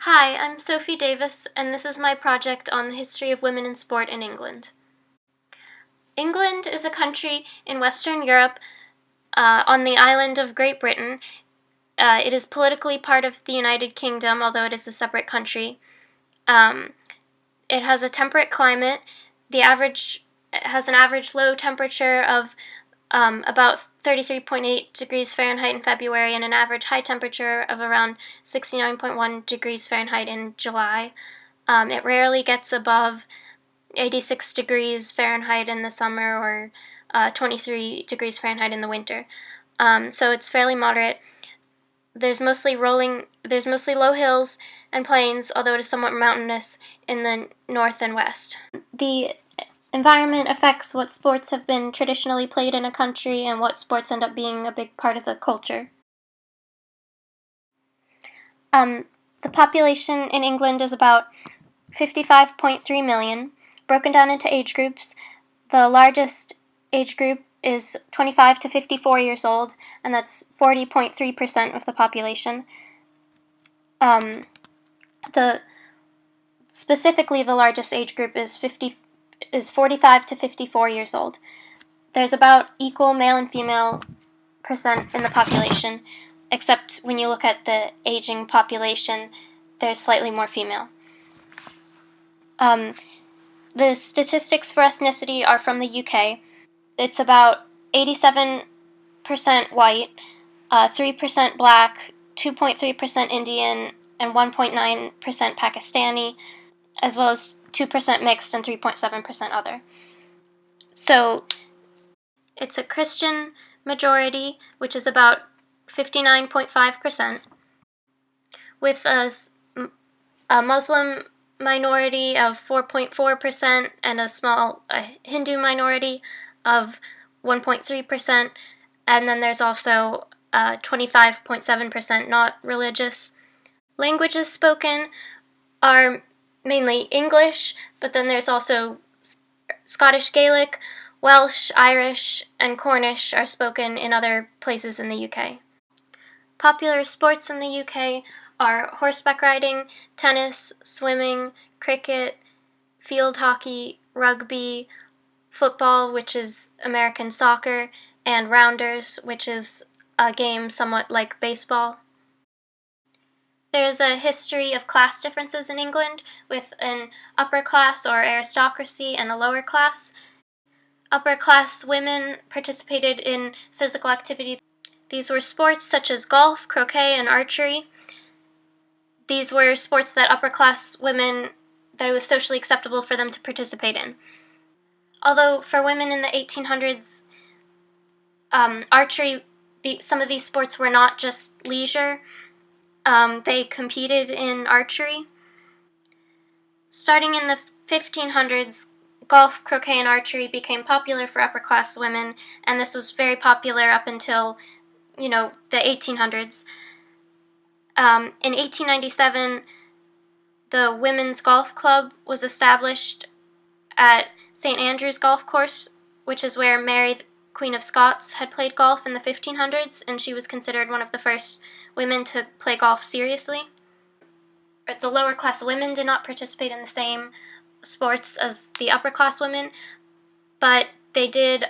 Hi, I'm Sophie Davis, and this is my project on the history of women in sport in England. England is a country in Western Europe on the island of Great Britain. It is politically part of the United Kingdom, although it is a separate country. Um, it has a temperate climate. It has an average low temperature of about 33.8 degrees Fahrenheit in February and an average high temperature of around 69.1 degrees Fahrenheit in July. It rarely gets above 86 degrees Fahrenheit in the summer or 23 degrees Fahrenheit in the winter. So it's fairly moderate. There's mostly low hills and plains, although it is somewhat mountainous in the north and west. The environment affects what sports have been traditionally played in a country and what sports end up being a big part of the culture. The population in England is about 55.3 million. Broken down into age groups, the largest age group is 25 to 54 years old, and that's 40.3% of the population. Specifically, the largest age group is 45 to 54 years old. There's about equal male and female percent in the population, except when you look at the aging population, there's slightly more female. The statistics for ethnicity are from the UK. It's about 87% white, 3% black, 2.3% Indian, and 1.9% Pakistani, as well as 2% mixed and 3.7% other. So it's a Christian majority, which is about 59.5%, with a Muslim minority of 4.4% and a small Hindu minority of 1.3%, and then there's also 25.7% not religious. Languages spoken are mainly English, but then there's also Scottish Gaelic, Welsh, Irish, and Cornish are spoken in other places in the UK. Popular sports in the UK are horseback riding, tennis, swimming, cricket, field hockey, rugby, football, which is American soccer, and rounders, which is a game somewhat like baseball. There is a history of class differences in England, with an upper class or aristocracy and a lower class. Upper class women participated in physical activity. These were sports such as golf, croquet, and archery. These were sports that that it was socially acceptable for them to participate in. Although for women in the 1800s, archery, some of these sports were not just leisure. They competed in archery. Starting in the 1500s, golf, croquet, and archery became popular for upper class women, and this was very popular up until, the 1800s. In 1897, the Women's Golf Club was established at St. Andrew's Golf Course, which is where Mary, Queen of Scots, had played golf in the 1500s, and she was considered one of the first women to play golf seriously. The lower class women did not participate in the same sports as the upper class women, but they did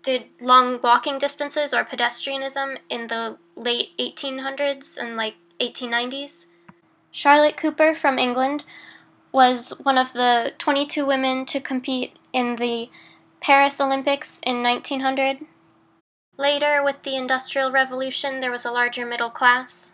did long walking distances or pedestrianism in the late 1800s and 1890s. Charlotte Cooper from England was one of the 22 women to compete in the Paris Olympics in 1900. Later, with the Industrial Revolution, there was a larger middle class.